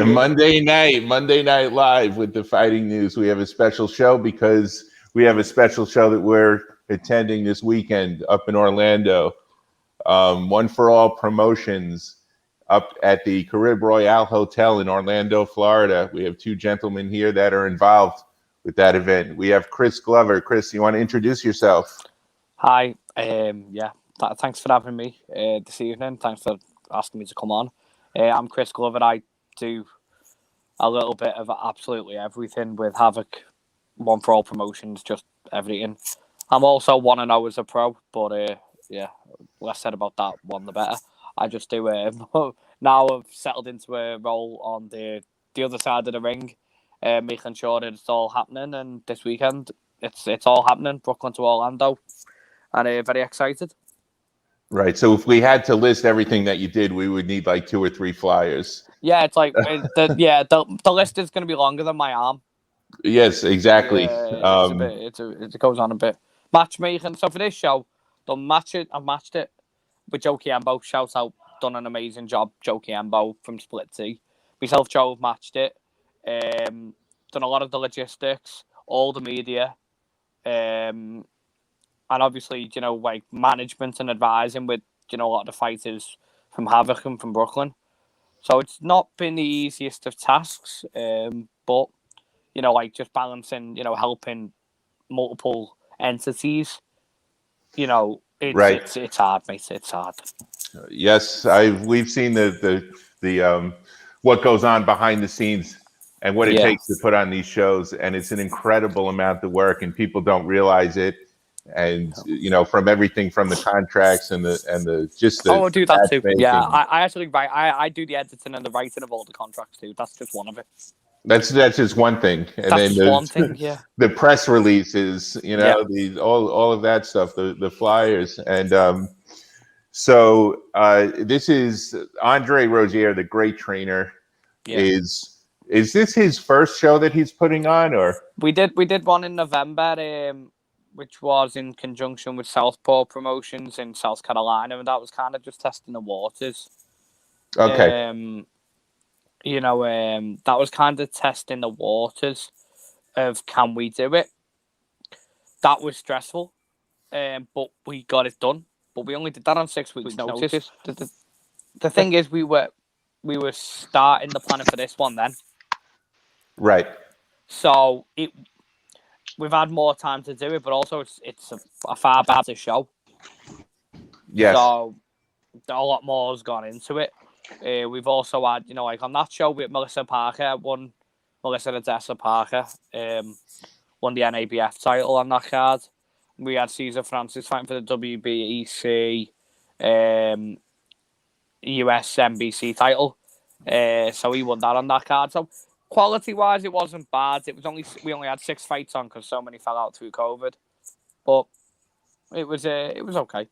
Monday night live with the fighting news. We have a special show because we have a special show that we're attending this weekend up in Orlando. One for All Promotions up at the Carib Royale Hotel in Orlando, Florida. We have two gentlemen here that are involved with that event. We have Chris Glover. Chris, you want to introduce yourself? Hi. Thanks for having me this evening. Thanks for asking me to come on. I'm Chris Glover. I do a little bit of absolutely everything with Havoc, One for All Promotions, just everything. I'm also 1-0 as a pro, but less said about that one, the better. I just do now I've settled into a role on the other side of the ring, making sure that it's all happening. And this weekend, it's all happening. Brooklyn to Orlando, and very excited. Right. So if we had to list everything that you did, we would need like 2 or 3 flyers. Yeah, it's like the list is going to be longer than my arm. Yes, exactly. It goes on a bit. Matchmaking. So for this show, I've matched it with Joe Chiembo. Shout out, done an amazing job, Joe Chiembo from Split T. Myself, Joe, have matched it. Done a lot of the logistics, all the media, and obviously, like management and advising with, a lot of the fighters from Havoc and from Brooklyn. So it's not been the easiest of tasks, but like just balancing, helping multiple entities. It's hard, mate. It's hard. Yes, we've seen the what goes on behind the scenes and what it takes to put on these shows, and it's an incredible amount of work, and people don't realize it. And from everything from the contracts and the just the I do that too. Yeah, I actually write. I do the editing and the writing of all the contracts too. That's just one of it. That's just one thing, and that's then one thing. Yeah, the press releases, all of that stuff, the flyers, and so this is Andre Rozier, the great trainer. Yeah. Is this his first show that he's putting on, or we did one in November, which was in conjunction with Southpaw Promotions in South Carolina, and that was kind of just testing the waters. Okay. That was kind of testing the waters of can we do it. That was stressful, but we got it done. But we only did that on 6 weeks' notice. The thing is, we were starting the planning for this one then. Right. So we've had more time to do it, but also it's a far better show. Yes. So a lot more has gone into it. We've also had, like on that show with Melissa Odessa Parker, won the NABF title on that card. We had Cesar Francis fighting for the WBEC US NBC title. So he won that on that card. So quality-wise, it wasn't bad. We only had 6 fights on because so many fell out through COVID, but it was okay.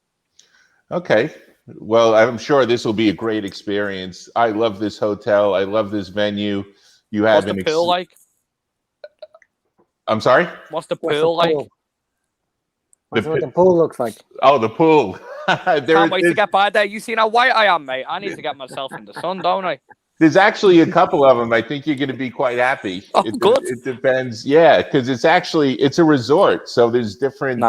Okay. Well, I'm sure this will be a great experience. I love this hotel. I love this venue. You have What's the pool like? I'm sorry? What's the pool like? That's what the pool looks like. Oh, the pool. Can't wait to get by there. You seen how white I am, mate? I need to get myself in the sun, don't I? There's actually a couple of them. I think you're going to be quite happy. Oh, good. It depends. Yeah, because it's a resort. So there's different,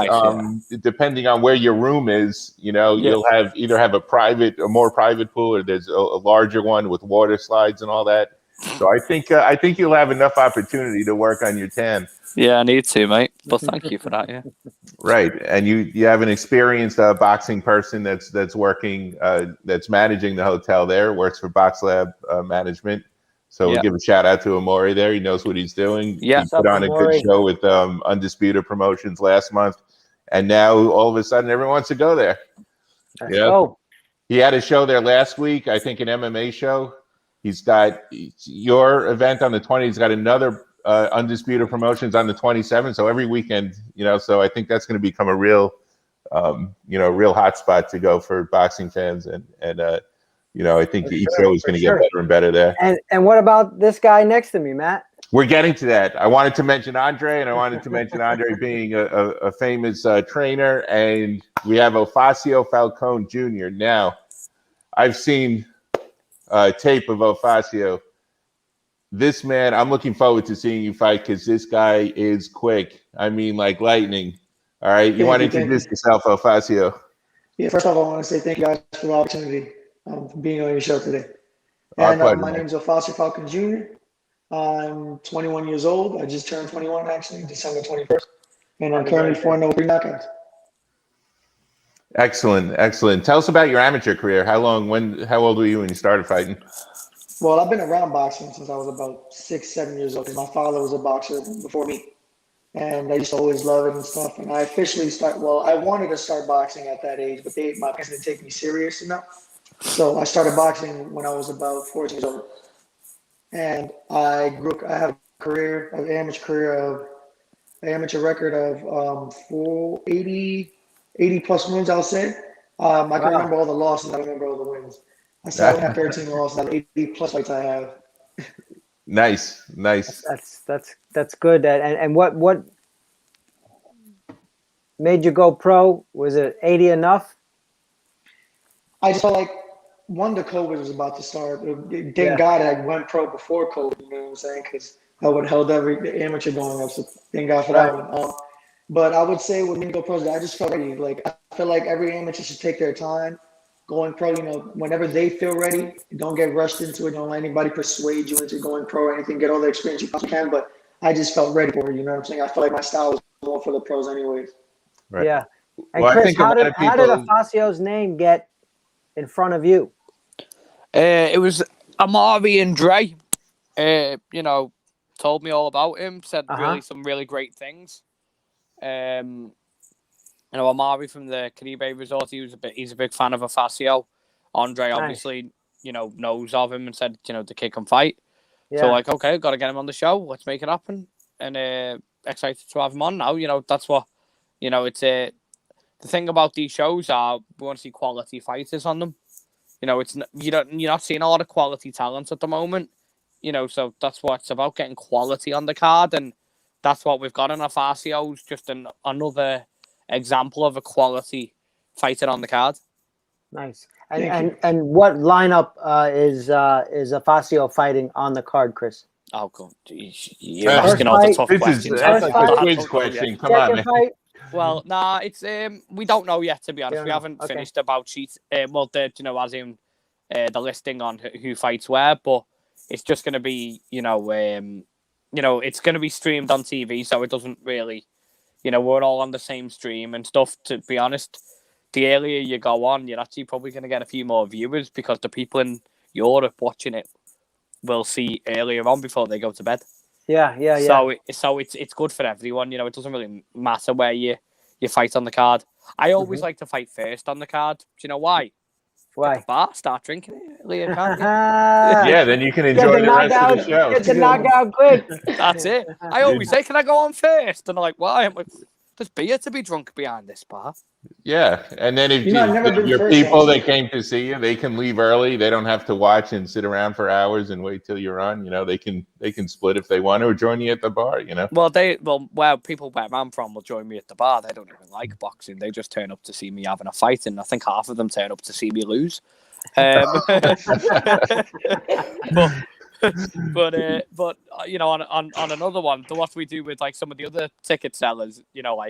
depending on where your room is, you'll either have a more private pool, or there's a larger one with water slides and all that. So I think you'll have enough opportunity to work on your tan. Yeah, I need to, mate. But thank you for that. Yeah. Right, and you have an experienced boxing person that's working, that's managing the hotel there. Works for Box Lab Management. So we'll give a shout out to Amori there. He knows what he's doing. Yeah, he put on a good show with Undefeated Promotions last month, and now all of a sudden everyone wants to go there. Yeah, he had a show there last week. I think an MMA show. He's got your event on the 20th. He's got another Undisputed Promotions on the 27th. So every weekend, so I think that's going to become a real, real hot spot to go for boxing fans. And I think each show is going to get better and better there. And what about this guy next to me, Matt? We're getting to that. I wanted to mention Andre, and I wanted to mention Andre being a famous trainer. And we have Ofacio Falcon Jr. Now, I've seen tape of Ofacio. This man, I'm looking forward to seeing you fight because this guy is quick. I mean, like lightning. All right, you want to introduce yourself, Ofacio? Yeah, first off, I want to say thank you guys for the opportunity for being on your show today. Our And pleasure, my name is Ofacio Falcon Jr. I'm 21 years old. I just turned 21 actually, December 21st. And I'm currently 4-0 3 knockouts. Excellent, excellent. Tell us about your amateur career. How old were you when you started fighting? Well, I've been around boxing since I was about 6, 7 years old. My father was a boxer before me. And I used to always love it and stuff. And I officially I wanted to start boxing at that age, but my parents didn't take me serious enough. So I started boxing when I was about 14 years old. And I have a career, an amateur record of 80 plus wins, I'll say. I can remember all the losses. I don't remember all the wins. I still have 13 losses out of 80 plus fights I have. Nice. That's good. And what made you go pro? Was it 80 enough? I just felt like the COVID was about to start. Thank God I went pro before COVID. You know what I'm saying? Because I would have held the amateur going up. So thank God for that one. But I would say with me go pros, I just felt ready. Like I feel like every amateur should take their time. Going pro, whenever they feel ready, don't get rushed into it. Don't let anybody persuade you into going pro or anything. Get all the experience you possibly can. But I just felt ready for it. You know what I'm saying? I felt like my style was more for the pros anyways. Right. Yeah. And well, Chris, how did Ofacio's name get in front of you? It was Amari and Dre. Told me all about him. Said some really great things. Amari from the Caribe Resort, he's a big fan of Ofacio. Andre obviously, knows of him and said, the kid can fight. Yeah. So okay, got to get him on the show. Let's make it happen. And excited to have him on now. That's what, it's the thing about these shows are we want to see quality fighters on them. You're not seeing a lot of quality talent at the moment. So that's what it's about, getting quality on the card, and that's what we've got in Ofacio's just another example of a quality fighter on the card. Nice. And what lineup is Ofacio fighting on the card, Chris? Oh, God. You're asking all the tough questions. That's like a quiz question. Come on, man. Well, it's we don't know yet, to be honest. We haven't finished the bout sheet. As in the listing on who fights where, but it's just going to be, it's going to be streamed on TV, so it doesn't really, we're all on the same stream and stuff. To be honest, the earlier you go on, you're actually probably going to get a few more viewers because the people in Europe watching it will see earlier on before they go to bed. Yeah. So it's good for everyone. It doesn't really matter where you fight on the card. I always like to fight first on the card. Do you know why? Why? Bar, start drinking it earlier, can't you? Yeah, then you can enjoy the rest of the show. Get the knockout quick. That's it. I always say, "Can I go on first?" And they're like, "Why?" I'm like, "There's beer to be drunk behind this bar." Yeah, and then if your people that came to see you, they can leave early. They don't have to watch and sit around for hours and wait till you're on. They can split if they want to or join you at the bar. Well, people where I'm from will join me at the bar. They don't even like boxing. They just turn up to see me having a fight, and I think half of them turn up to see me lose. But on another one, what we do with like some of the other ticket sellers,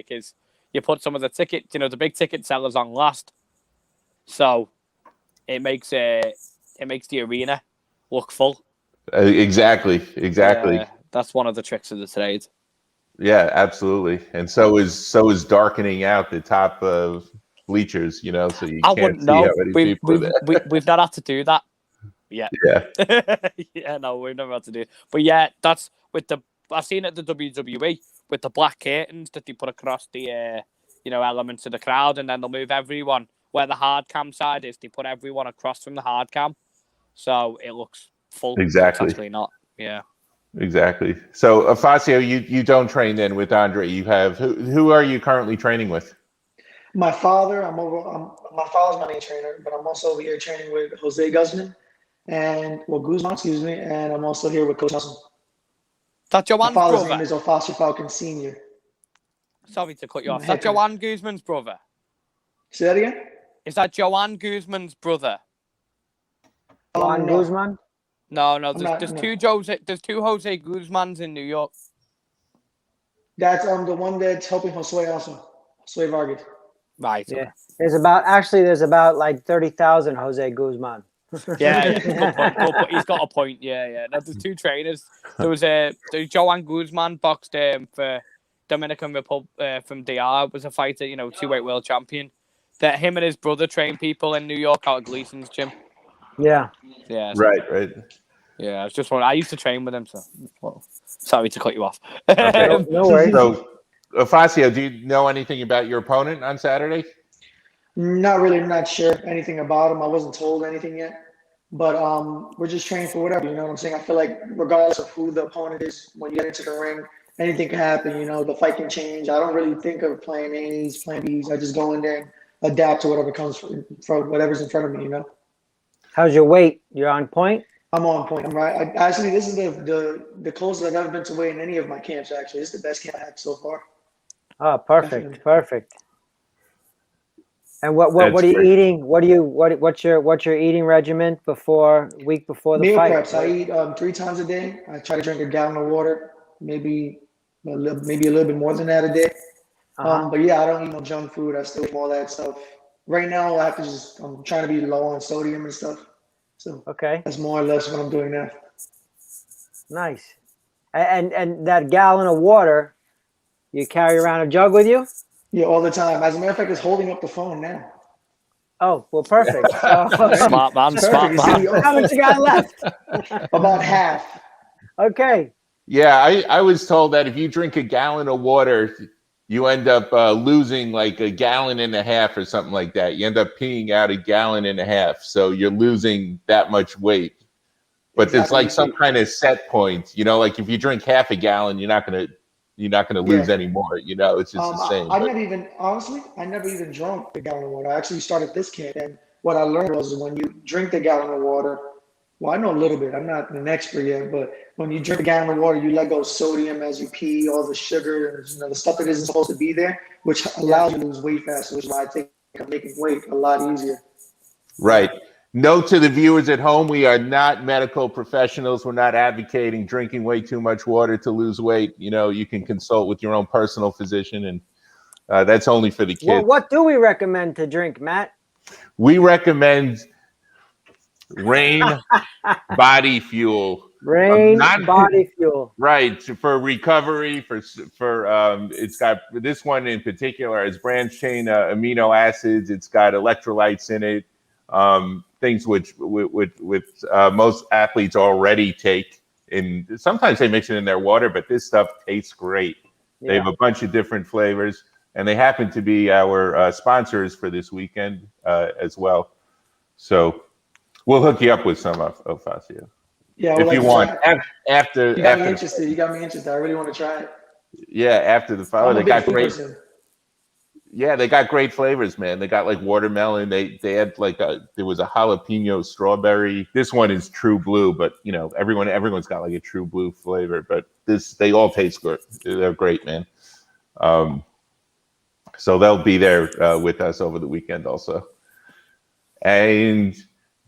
is you put some of the the big ticket sellers on last, so it makes the arena look full. Exactly. That's one of the tricks of the trade. Yeah, absolutely. And so is darkening out the top of bleachers, so you can't see how many people are there. We've not had to do that yet. Yeah. No, we've never had to do it. But yeah, that's with I've seen it at the WWE with the black curtains that they put across the elements of the crowd, and then they'll move everyone where the hard cam side is. They put everyone across from the hard cam, so it looks full. Exactly. It's actually not. Yeah. Exactly. So, Ofacio, you don't train then with Andre. You have who are you currently training with? My father. My father's my main trainer, but I'm also over here training with Jose Guzman and Guzman, excuse me, and I'm also here with Coach Nelson. That's Joanne's brother. My father's name is Ofacio Falcon Senior. Sorry to cut you off. Is that Joanne Guzman's brother? Say that again? Is that Joanne Guzman's brother? Juan no. Guzman? No, there's no. two Jose Guzmans in New York. That's the one that's helping Josue also. Josue Vargas. Right. Yeah. There's about like 30,000 Jose Guzman. Yeah. Good point. He's got a point. Yeah. No, there's two trainers. There was Joan Guzman boxed for Dominican Republic from DR, was a fighter, 2-weight world champion. That him and his brother train people in New York out of Gleason's gym. Yeah. Yeah. Right. Yeah, I was just wondering. I used to train with him, so sorry to cut you off. Okay. No worries. So, Ofacio, do you know anything about your opponent on Saturday? Not really. I'm not sure anything about him. I wasn't told anything yet. But we're just training for whatever. You know what I'm saying? I feel like regardless of who the opponent is, when you get into the ring, anything can happen. The fight can change. I don't really think of plan A's, plan B's. I just go in there and adapt to whatever comes from whatever's in front of me. How's your weight? You're on point? I'm on point. I'm right. Actually, this is the closest I've ever been to weight in any of my camps. Actually, this is the best camp I had so far. Oh, perfect, Definitely. perfect. And what are you eating? What's your eating regimen week before the Meal fight? preps. I eat 3 times a day. I try to drink a gallon of water, maybe a little bit more than that a day. But yeah, I don't eat no junk food. I still eat all that stuff. Right now, I'm trying to be low on sodium and stuff. So Okay, that's more or less what I'm doing now. nice. And that gallon of water, you carry around a jug with you? Yeah, all the time. As a matter of fact, it's holding up the phone now. Oh, well, perfect. Smart man. How much you got left? About half. Okay. Yeah, I was told that if you drink a gallon of water, you end up losing like a gallon and a half or something like that. You end up peeing out a gallon and a half, so you're losing that much weight. But there's like some kind of set point, like if you drink half a gallon, you're not gonna lose any more. It's just the same. I never even drank the gallon of water. I actually started this camp, and what I learned was when you drink the gallon of water, well, I know a little bit. I'm not an expert yet, but when you drink a gallon of water, you let go of sodium as you pee, all the sugar, and the stuff that isn't supposed to be there, which allows you to lose weight faster, which is why I think I'm making weight a lot easier. Right. Note to the viewers at home, we are not medical professionals. We're not advocating drinking way too much water to lose weight. You can consult with your own personal physician, and that's only for the kids. Well, what do we recommend to drink, Matt? We recommend Rain Body Fuel. Body Fuel. Right, for recovery, for it's got this one in particular has branched chain amino acids. It's got electrolytes in it. Things which most athletes already take. Sometimes they mix it in their water, but this stuff tastes great. Yeah. They have a bunch of different flavors, and they happen to be our sponsors for this weekend as well. So we'll hook you up with some Ofacio. Yeah, if you want. After you got me interested. You got me interested. I really want to try it. Yeah, after the fight, they got great. Yeah, they got great flavors, man. They got like watermelon. They had like there was a jalapeno strawberry. This one is true blue, but everyone's got like a true blue flavor. But they all taste good. They're great, man. So they'll be there with us over the weekend also. And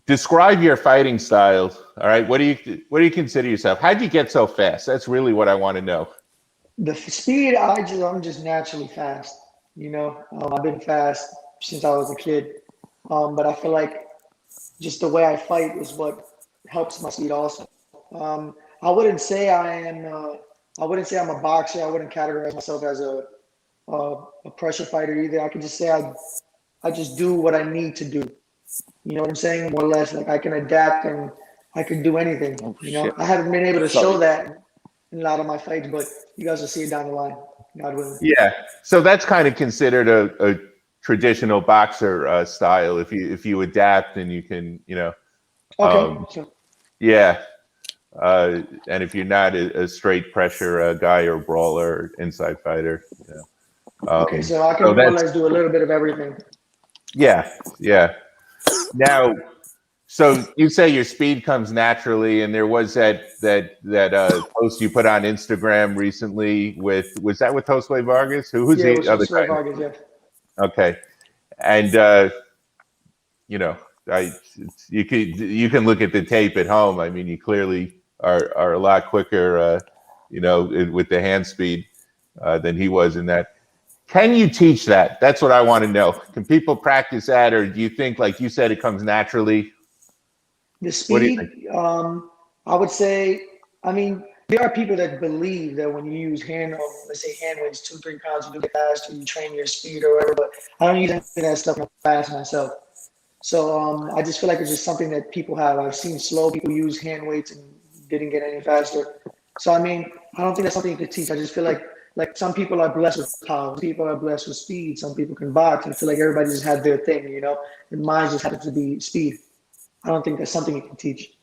describe your fighting style. All right, what do you consider yourself? How'd you get so fast? That's really what I want to know. The speed, I'm just naturally fast. I've been fast since I was a kid, but I feel like just the way I fight is what helps my speed also. I wouldn't say I'm a boxer. I wouldn't categorize myself as a pressure fighter either. I could just say I just do what I need to do. You know what I'm saying? More or less, like I can adapt and I can do anything. I haven't been able to show that in a lot of my fights, but you guys will see it down the line. God willing. Yeah. So that's kind of considered a traditional boxer style. If you adapt and you can, Okay. Sure. Yeah. And if you're not a straight pressure guy or brawler or inside fighter. Okay, so I can more or less do a little bit of everything. Yeah. Now, so you say your speed comes naturally, and there was that post you put on Instagram recently was that with Josue Vargas? Who's the other guy? Vargas, yeah. Okay, and you can look at the tape at home. I mean, you clearly are a lot quicker, with the hand speed than he was in that. Can you teach that? That's what I want to know. Can people practice that, or do you think, like you said, it comes naturally? The speed, I would say, I mean, there are people that believe that when you use let's say hand weights, 2-3 pounds, you do get faster, you train your speed or whatever, but I don't use any of that stuff fast myself. So I just feel like it's just something that people have. I've seen slow people use hand weights and didn't get any faster. So, I mean, I don't think that's something you could teach. I just feel like some people are blessed with power, some people are blessed with speed, some people can box. I feel like everybody just had their thing, and mine just happens to be speed. I don't think that's something you can teach.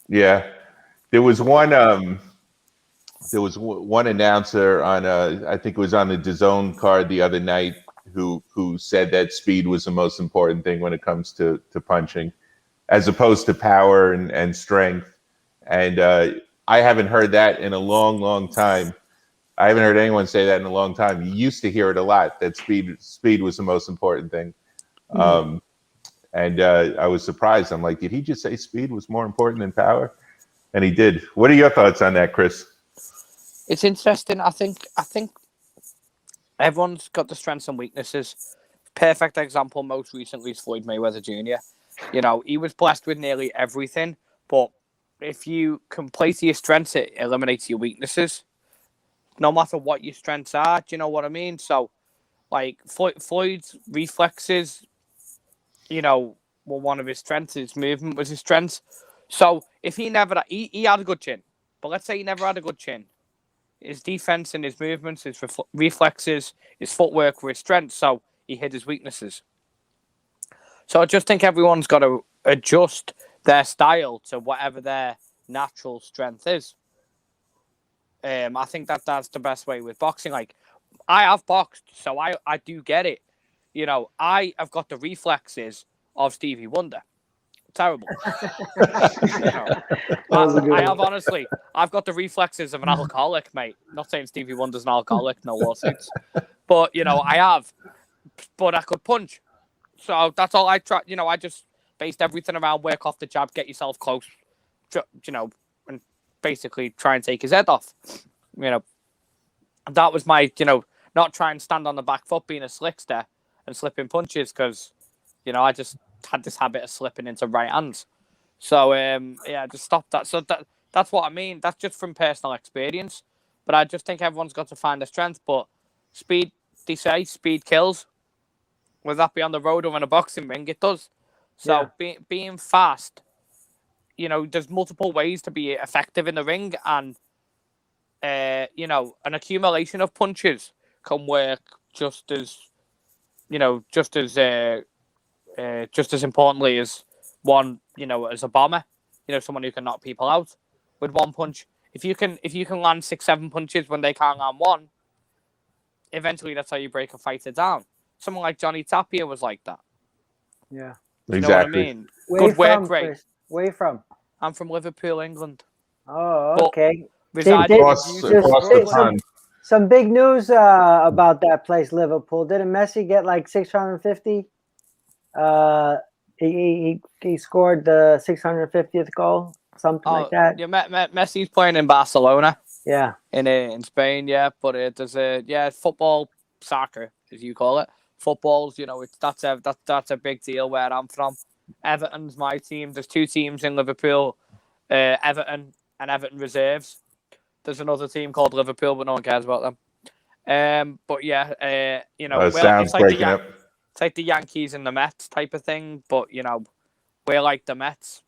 Yeah, there was one announcer on I think it was on the DAZN card the other night who said that speed was the most important thing when it comes to punching, as opposed to power and strength. And I haven't heard that in a long, long time. I haven't heard anyone say that in a long time. You used to hear it a lot, that speed was the most important thing. Mm-hmm. And I was surprised. I'm like, did he just say speed was more important than power? And he did. What are your thoughts on that, Chris? It's interesting. I think everyone's got the strengths and weaknesses. Perfect example most recently is Floyd Mayweather Jr. He was blessed with nearly everything, but if you can play to your strengths, it eliminates your weaknesses. No matter what your strengths are, do you know what I mean? So, like, Floyd's reflexes, were one of his strengths. His movement was his strength. So, if he never... He had a good chin, but let's say he never had a good chin. His defense and his movements, his reflexes, his footwork were his strengths, so he hid his weaknesses. So, I just think everyone's got to adjust their style to whatever their natural strength is. I think that's the best way with boxing. Like, I have boxed, so I do get it. I have got the reflexes of Stevie Wonder. Terrible. I have, honestly, I've got the reflexes of an alcoholic, mate. Not saying Stevie Wonder's an alcoholic, no lawsuits. But, I have. But I could punch. So that's all I try. I just based everything around work off the jab, get yourself close, and basically try and take his head off. That was my, not try and stand on the back foot being a slickster and slipping punches because, I just had this habit of slipping into right hands. So, just stop that. So that's what I mean. That's just from personal experience. But I just think everyone's got to find their strength. But speed, they say, speed kills. Whether that be on the road or in a boxing ring, it does. So being fast, there's multiple ways to be effective in the ring, and an accumulation of punches can work just as importantly as one, as a bomber, someone who can knock people out with one punch. If you can land 6-7 punches when they can't land one, eventually that's how you break a fighter down. Someone like Johnny Tapia was like that. Yeah. You know what I mean? Good work rate. Chris? Where are you from? I'm from Liverpool, England. Oh, okay. Some big news about that place, Liverpool. Didn't Messi get like 650? He scored the 650th goal, something like that. Yeah, Messi's playing in Barcelona. Yeah. In Spain, yeah. But there's football, soccer, as you call it. Footballs, that's a big deal where I'm from. Everton's my team. There's 2 teams in Liverpool, Everton and Everton Reserves. There's another team called Liverpool, but no one cares about them. But yeah, sounds breaking up. It's like the Yankees and the Mets type of thing, but we're like the Mets.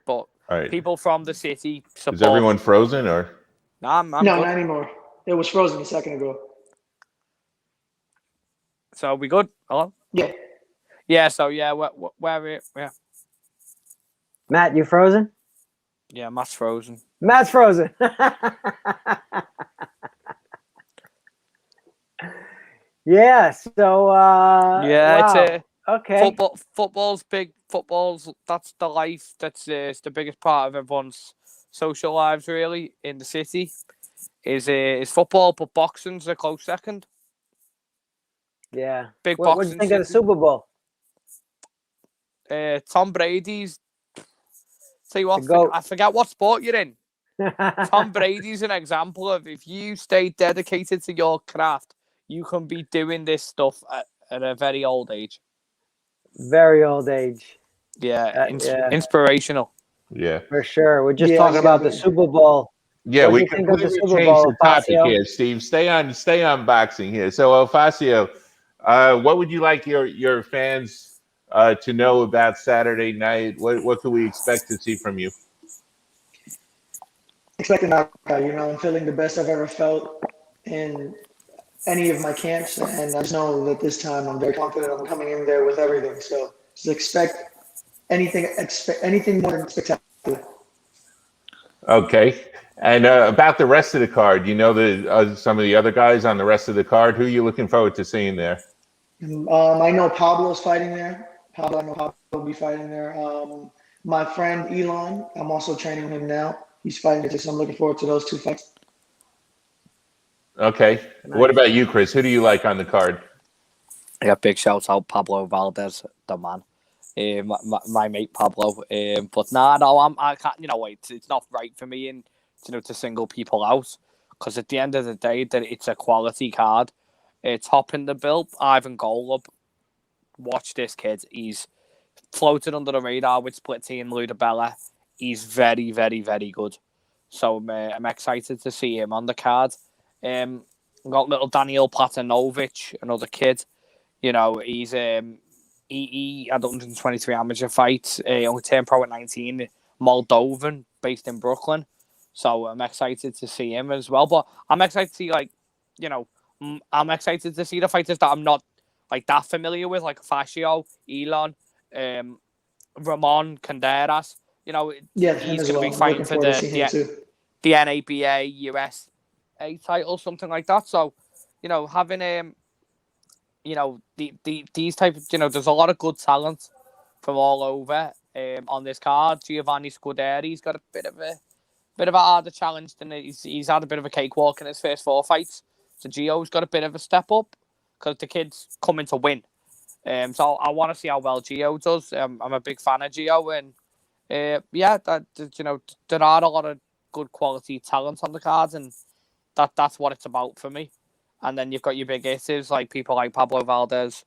But people from the city support. Is everyone frozen or? Nah, I'm no, good. Not anymore. It was frozen a second ago. So we good? Hello? Yeah. Yeah. So yeah, where we? Yeah. Matt, you frozen? Yeah, Matt's frozen. Matt's frozen. Yeah. So. Wow. It's okay. Football's big. Football's that's the life. That's it's the biggest part of everyone's social lives, really, in the city. Is football, but boxing's a close second. Yeah. Big What do you think of the Super Bowl? Tom Brady's. Tell you what, I forget what sport you're in. Tom Brady's an example of if you stay dedicated to your craft, you can be doing this stuff at a very old age. Very old age. Yeah, inspirational. Yeah, for sure. We're just talking about the Super Bowl. Yeah, what we do you think of the completely Super changed Bowl, the topic Ofacio? here, Steve. Stay on boxing here. So, Ofacio, what would you like your fans to know about Saturday night? What can we expect to see from you? Expect a knockout. I'm feeling the best I've ever felt in any of my camps, and I just know that this time I'm very confident. I'm coming in there with everything. So just expect anything more than spectacular. Okay. And about the rest of the card, some of the other guys on the rest of the card. Who are you looking forward to seeing there? I know Pablo's fighting there. Pablo will be fighting there. My friend Elon, I'm also training him now. He's fighting there, so I'm looking forward to those two fights. Okay. Nice. What about you, Chris? Who do you like on the card? Yeah, big shout out Pablo Valdez, the man. My mate Pablo. But I can't. It's not right for me to single people out, because at the end of the day, that it's a quality card. Top in the bill, Ivan Golub. Watch this kid. He's floated under the radar with Split Team Ludabella. He's very, very, very good. So I'm excited to see him on the card. Got little Daniel Platanovic, another kid. He's he had 123 amateur fights. Only turned pro at 19. Moldovan, based in Brooklyn. So I'm excited to see him as well. But I'm excited to see I'm excited to see the fighters that I'm not that familiar with, like Ofacio, Elon, Ramon Canderas. He's going to be fighting for the NABA USA title, something like that. So, having these type of, there's a lot of good talent from all over on this card. Giovanni Scuderi's got a bit of a harder challenge than he's had a bit of a cakewalk in his first 4 fights. So Gio's got a bit of a step up because the kid's coming to win. So I want to see how well Gio does. I'm a big fan of Gio, and there are a lot of good quality talent on the cards, and that's what it's about for me. And then you've got your big hitters, like people like Pablo Valdez,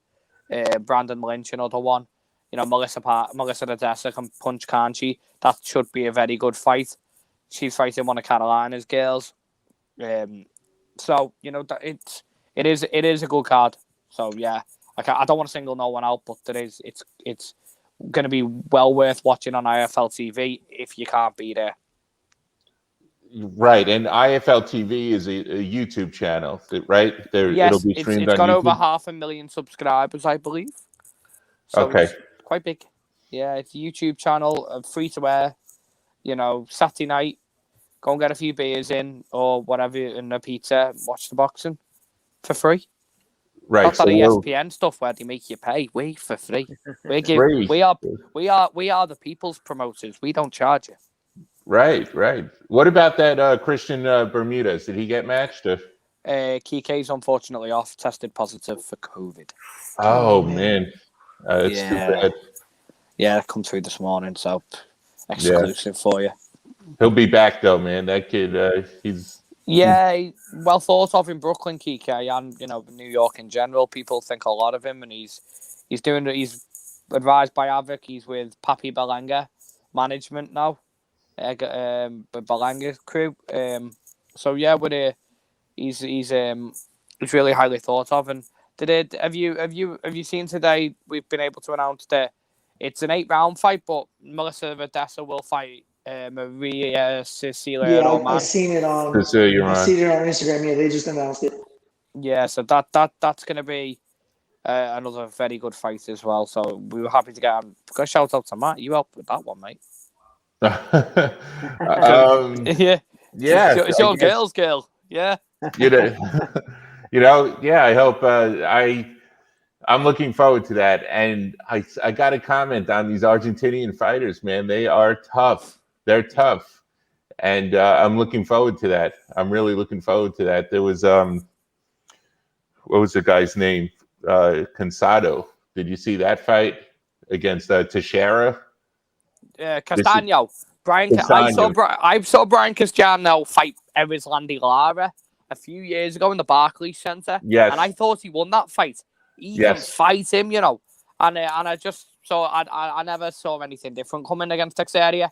Brandon Lynch, another one. Melissa Nadessa can punch, can't she? That should be a very good fight. She's fighting one of Carolina's girls. So it is a good card. So yeah, I don't want to single no one out, but it's going to be well worth watching on IFL TV if you can't be there. Right, and IFL TV is a YouTube channel, right? Yes, it'll be streamed it's on got YouTube? over 500,000 subscribers, I believe. So okay, it's quite big. Yeah, it's a YouTube channel, free to air. Saturday night, go and get a few beers in or whatever, and a pizza, watch the boxing for free. Right. Not that ESPN stuff where they make you pay. We for free. We are the people's promoters. We don't charge you. Right. What about that Christian Bermudez? Did he get matched? Kike's unfortunately off, tested positive for COVID. Oh man, that's too bad. Yeah, it come through this morning, so exclusive for you. He'll be back though, man. That kid, he's well thought of in Brooklyn, Kike, and New York in general. People think a lot of him, and he's advised by Havoc. He's with Papi Belanga management now. Belanga's crew. So yeah, he's really highly thought of. And have you seen today? We've been able to announce that it's an 8-round fight, but Melissa Nadessa will fight Maria Cecilia Roman. I've seen it on Instagram. Yeah, they just announced it. Yeah, so that's going to be another very good fight as well. So we were happy to get him. Got a shout out to Matt. You helped with that one, mate. It's your girl's girl. Yeah. Yeah. I hope I'm looking forward to that. And I got to comment on these Argentinian fighters, man. They are tough. They're tough, and I'm looking forward to that. I'm really looking forward to that. There was what was the guy's name? Cansado. Did you see that fight? against Teixeira. Castano. Castano. I saw Brian Castano fight Erislandy Lara a few years ago in the Barclays Centre. Yes. And I thought he won that fight. He can fight him, you know. And I just saw I never saw anything different coming against Teixeira.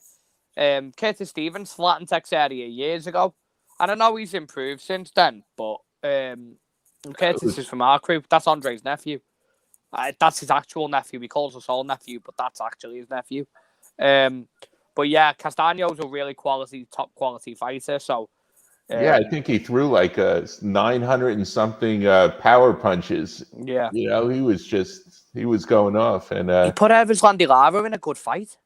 Curtis Stevens flattened Teixeira years ago. And I know he's improved since then, but Curtis is from our crew. That's Andre's nephew. That's his actual nephew. He calls us all nephew, but that's actually his nephew. But yeah, Castano's a really top quality fighter. So yeah, I think he threw like 900 and something power punches. Yeah, you know, he was going off, and he put Erislandy Lara in a good fight.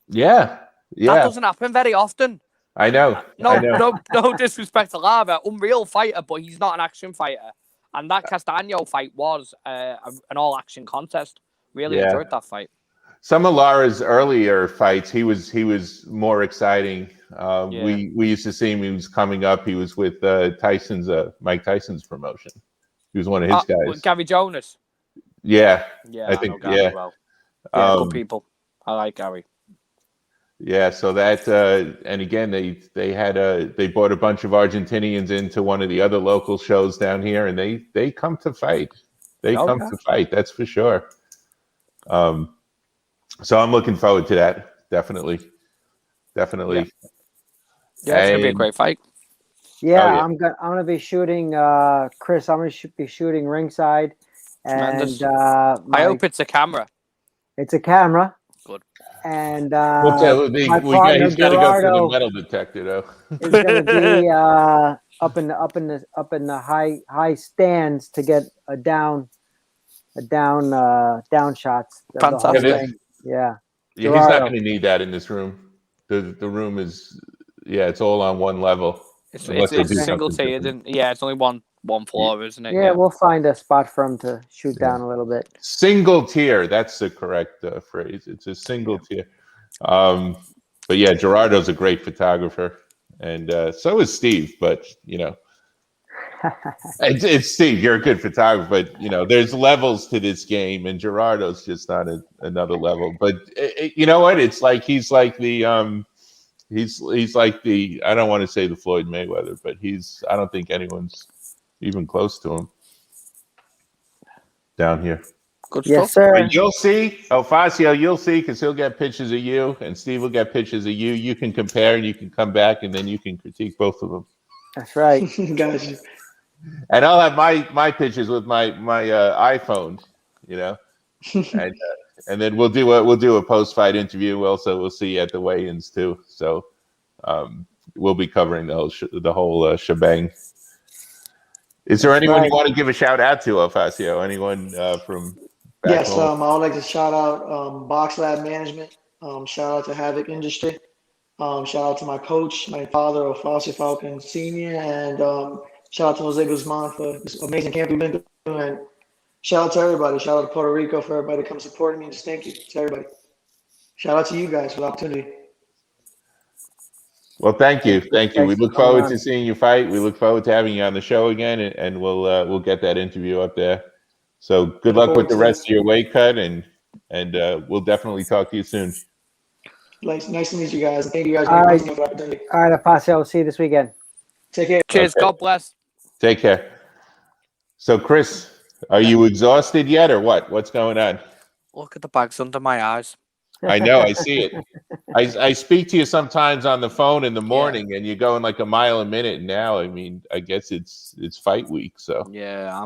Yeah, that doesn't happen very often. I know. No disrespect to Lara, unreal fighter, but he's not an action fighter. And that Castano fight was an all-action contest. Really enjoyed that fight. Some of Lara's earlier fights, he was more exciting. We used to see him. He was coming up. He was with Mike Tyson's promotion. He was one of his guys. Gary Jonas. Yeah, I think Gary well. Yeah, good people. I like Gary. Yeah, so that and again they brought a bunch of Argentinians into one of the other local shows down here, and they come to fight. To fight, that's for sure. So I'm looking forward to that. Definitely. Yeah, it's gonna be a great fight. Yeah, I'm gonna be shooting Chris. I'm gonna be shooting ringside, and I hope it's a camera. It's a camera. Good. And he's got to go through the metal detector, though. Is going to be up in the high stands to get a down shots. Fantastic. Yeah. He's not going to need that in this room. The room is it's all on one level. It's single tiered. Yeah, it's only one floor, isn't it? Yeah, we'll find a spot for him to shoot down a little bit. Single tier, that's the correct phrase. It's a single tier. But yeah, Gerardo's a great photographer, and so is Steve. But you know, it's Steve. You're a good photographer, but there's levels to this game, and Gerardo's just on another level. But you know what? It's like he's like the he's like the I don't want to say the Floyd Mayweather, but I don't think anyone's even close to him down here. Good yes, stuff. sir. And you'll see, Ofacio, you'll see, because he'll get pictures of you, and Steve will get pictures of you. You can compare, and you can come back, and then you can critique both of them. That's right. Gotcha. And I'll have my pictures with my iPhone, and then we'll do a post-fight interview. Also, we'll see you at the weigh-ins too. So we'll be covering the whole shebang. Is there anyone you want to give a shout out to, Ofacio? Anyone from back home? I would like to shout out Box Lab Management. Shout out to Havoc Industry. Shout out to my coach, my father, Ofacio Falcon Sr., and shout out to Jose Guzman for this amazing camp we've been doing. And shout out to everybody. Shout out to Puerto Rico for everybody to come supporting me. Just thank you to everybody. Shout out to you guys for the opportunity. Well, thank you. We look forward to seeing you fight. We look forward to having you on the show again, and we'll get that interview up there. So good luck with the rest of your weight cut, and we'll definitely talk to you soon. Nice to meet you guys. Thank you guys for the opportunity. All right, Ofacio. I'll see you this weekend. Take care. Cheers. Okay. God bless. Take care. So, Chris, are you exhausted yet, or what? What's going on? Look at the bags under my eyes. I know, I see it. I speak to you sometimes on the phone in the morning, and you're going like a mile a minute. Now, I mean, I guess it's fight week, so yeah,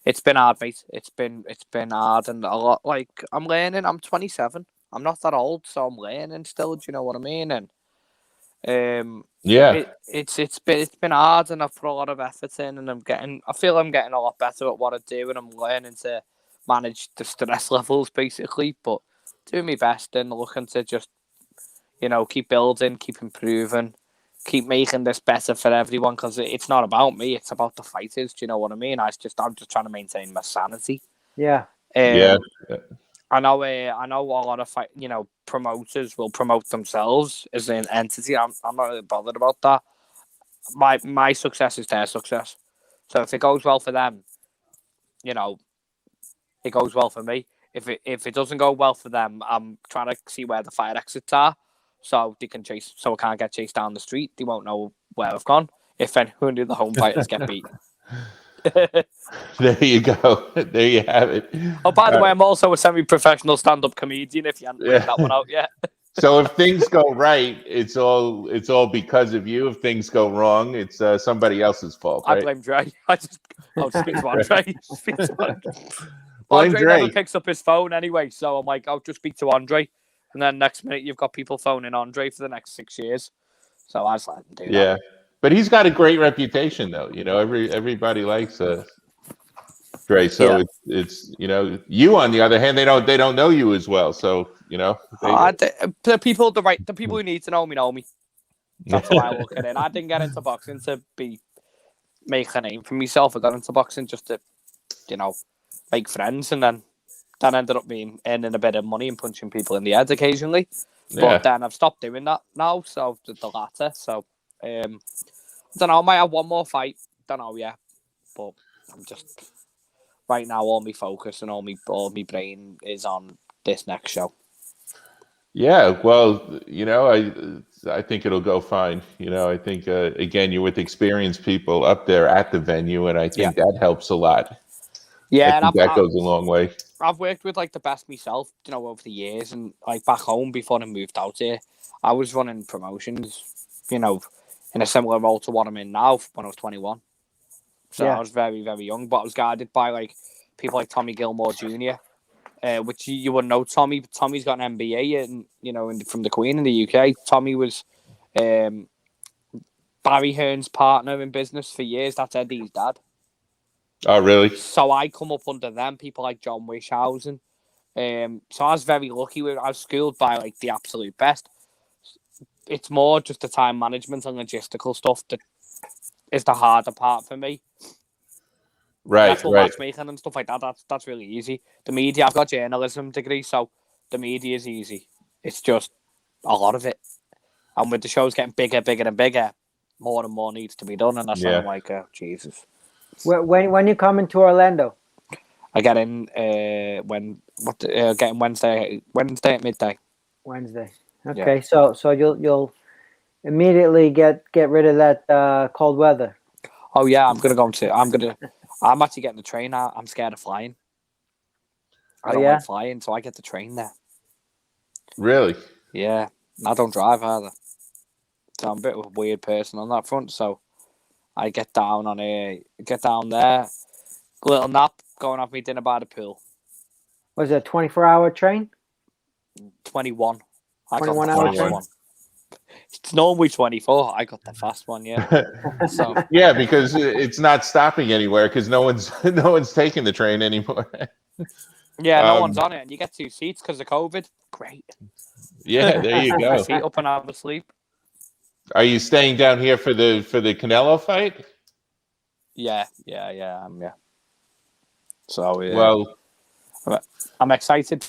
it's been hard, mate. It's been hard, and a lot. Like I'm learning. I'm 27. I'm not that old, so I'm learning still. Do you know what I mean? And it's been hard, and I've put a lot of effort in, and I feel I'm getting a lot better at what I do, and I'm learning to manage the stress levels basically, but doing my best and looking to just keep building, keep improving, keep making this better for everyone, because it's not about me, it's about the fighters. Do you know what I mean? I'm just trying to maintain my sanity. I know a lot of promoters will promote themselves as an entity. I'm not really bothered about that. My success is their success, so if it goes well for them, it goes well for me. if it doesn't go well for them, I'm trying to see where the fire exits are, so they can chase. So I can't get chased down the street. They won't know where I've gone if any of the home fighters get beat. There you go. There you have it. Oh, by the way, I'm also a semi-professional stand-up comedian. If you hadn't worked that one out yet. So if things go right, it's all because of you. If things go wrong, it's somebody else's fault. Right? I blame Dre. I'll speak to Andre. Blame Andre Dre. never picks up his phone anyway, so I'm like, I'll just speak to Andre. And then next minute, you've got people phoning Andre for the next 6 years. So I just let him do that. Yeah, but he's got a great reputation, though. You know, everybody likes Dre. So it's you on the other hand, they don't know you as well. So the people who need to know me. That's how I look at it. I didn't get into boxing to make a name for myself. I got into boxing just to, make friends, and then that ended up earning a bit of money and punching people in the head occasionally. But then I've stopped doing that now, so the latter. So I don't know. I might have one more fight. Don't know yet, but I'm just right now. All my focus and all my brain is on this next show. Yeah, well, I think it'll go fine. I think again, you're with experienced people up there at the venue, and I think that helps a lot. Yeah, and that goes a long way. I've worked with the best myself, over the years, and back home before I moved out here, I was running promotions, in a similar role to what I'm in now when I was 21. So I was very, very young, but I was guided by people like Tommy Gilmore Jr., which you wouldn't know Tommy. But Tommy's got an MBA, from the Queen in the UK. Tommy was Barry Hearn's partner in business for years. That's Eddie's dad. Oh, really? So I come up under them, people like John Wishausen. So I was very lucky. I was schooled by the absolute best. It's more just the time management and logistical stuff that is the harder part for me. Right, matchmaking and stuff like that. That's really easy. The media, I've got a journalism degree, so the media is easy. It's just a lot of it. And with the shows getting bigger and bigger, more and more needs to be done. And that's why I'm like, oh, Jesus. When you coming to Orlando? I get in getting Wednesday at midday. Wednesday. Okay, so you'll immediately get rid of that cold weather. Oh yeah, I'm actually getting the train out. I'm scared of flying. I don't like flying, so I get the train there. Really? Yeah. I don't drive either. So I'm a bit of a weird person on that front, so I get down there, little nap, going off me dinner by the pool. Was it a 24-hour train? 21. 21-hour train? It's normally 24. I got the fast one, yeah. So yeah, because it's not stopping anywhere because no one's taking the train anymore. Yeah, no one's on it, and you get 2 seats because of COVID. Great. Yeah, there you go. Seat up and have a sleep. Are you staying down here for the Canelo fight? Yeah. So well, I'm excited.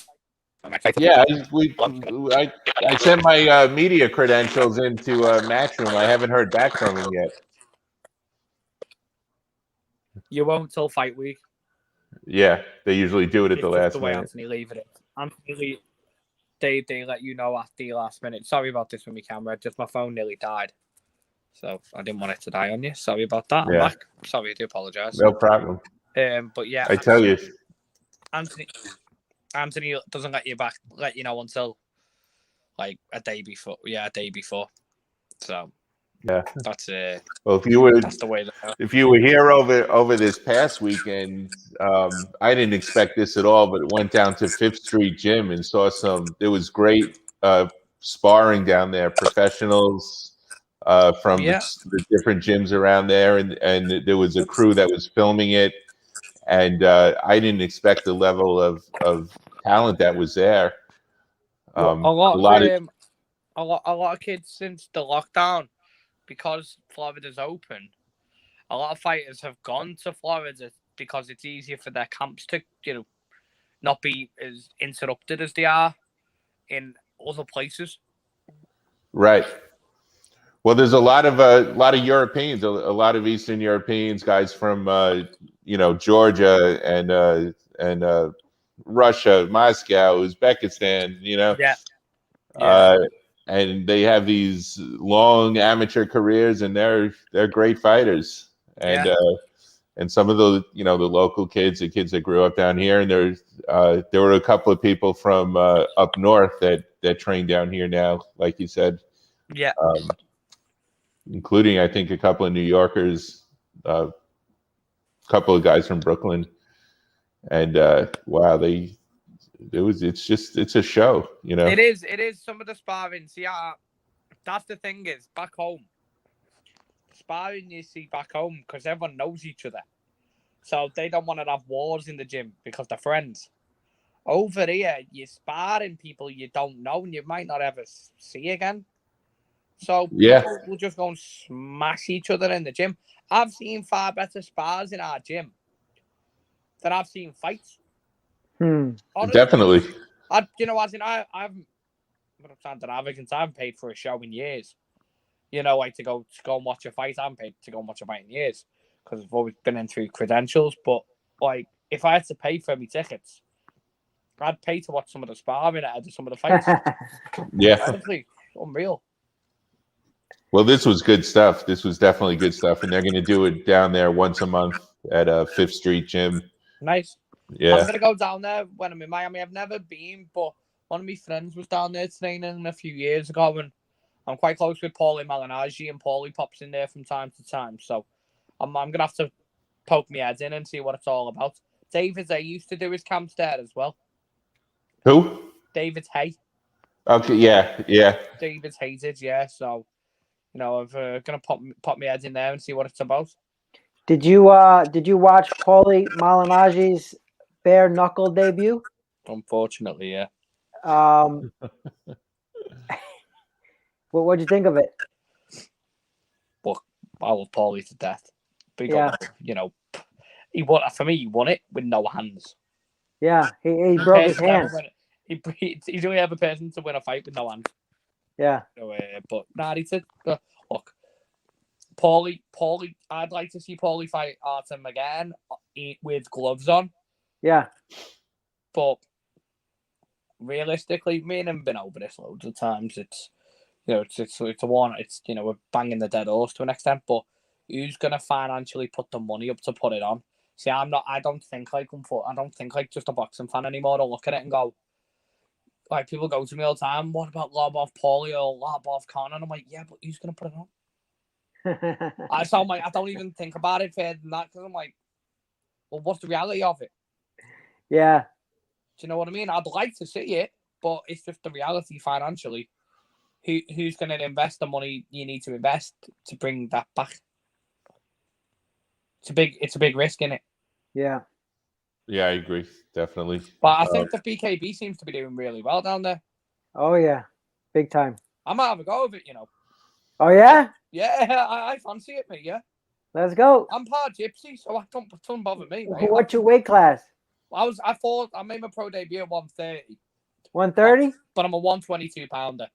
Yeah, I sent my media credentials into Matchroom. I haven't heard back from him yet. You won't till fight week. Yeah, they usually do it at the last the way minute. Anthony leave it. Anthony, they let you know at the last minute. Sorry about this with my camera. Just my phone nearly died, so I didn't want it to die on you. Sorry about that. I'm back. Sorry, I do apologize. No problem. But yeah, I tell you, Anthony doesn't let you know until a day before. Yeah, a day before. So yeah, that's well, that's the way. If you were here over this past weekend, I didn't expect this at all, but went down to Fifth Street Gym and saw there was great sparring down there, professionals from the different gyms around there, and there was a crew that was filming it. And I didn't expect the level of talent that was there. A lot of kids since the lockdown, because Florida's open. A lot of fighters have gone to Florida because it's easier for their camps to, not be as interrupted as they are in other places. Right. Well, there's a lot of Europeans, a lot of Eastern Europeans, guys from Georgia and Russia, Moscow, Uzbekistan, Yeah. And they have these long amateur careers, and they're great fighters. And some of the the local kids, the kids that grew up down here, and there were a couple of people from up north that train down here now, like you said. Yeah. Including I think a couple of New Yorkers, a couple of guys from Brooklyn, and wow, it's a show, It is some of the sparring. See, that's the thing is back home. Sparring you see back home because everyone knows each other, so they don't want to have wars in the gym because they're friends. Over here, you're sparring people you don't know and you might not ever see again. So people will just go and smash each other in the gym. I've seen far better spars in our gym than I've seen fights. Honestly, definitely. I haven't I haven't paid for a show in years. Like to go and watch a fight. I haven't paid to go and watch a fight in years because I've always been in through credentials. But like, if I had to pay for my tickets, I'd pay to watch some of the sparring ahead of some of the fights. Yeah, honestly, unreal. Well, this was good stuff. This was definitely good stuff, and they're going to do it down there once a month at Fifth Street Gym. Nice. Yeah, I'm going to go down there when I'm in Miami. I've never been, but one of my friends was down there training a few years ago, and I'm quite close with Paulie Malignaggi, and Paulie pops in there from time to time. So I'm going to have to poke my head in and see what it's all about. David Hay used to do his camps there as well. Who? David Hay. Okay, yeah. David Hay did, yeah. So, I'm going to pop my head in there and see what it's about. Did you watch Paulie Malignaggi's bare knuckle debut? Unfortunately, yeah. What'd you think of it? Well, I love Paulie to death. Big up, he won it with no hands. Yeah, he broke his hands. He's only ever person to win a fight with no hands. Yeah. So, but he said, look, Paulie, I'd like to see Paulie fight Artem again with gloves on. Yeah. But realistically, me and him have been over this loads of times. It's a one. It's we're banging the dead horse to an extent. But who's gonna financially put the money up to put it on? See, I don't think like just a boxing fan anymore to look at it and go. Like people go to me all the time. What about Lobov Paulie or Lobov Conor? And I'm like, yeah, but who's gonna put it on? I don't even think about it further than that because I'm like, well, what's the reality of it? Yeah. Do you know what I mean? I'd like to see it, but it's just the reality financially. Who's going to invest the money you need to invest to bring that back? It's a big risk, isn't it? Yeah. Yeah, I agree. Definitely. But I think the BKB seems to be doing really well down there. Oh, yeah. Big time. I might have a go of it, Oh, yeah? Yeah, I fancy it, mate, yeah. Let's go. I'm part gypsy, so it don't bother me, mate. What's your weight class? I made my pro debut at 130. 130? But I'm a 122 pounder.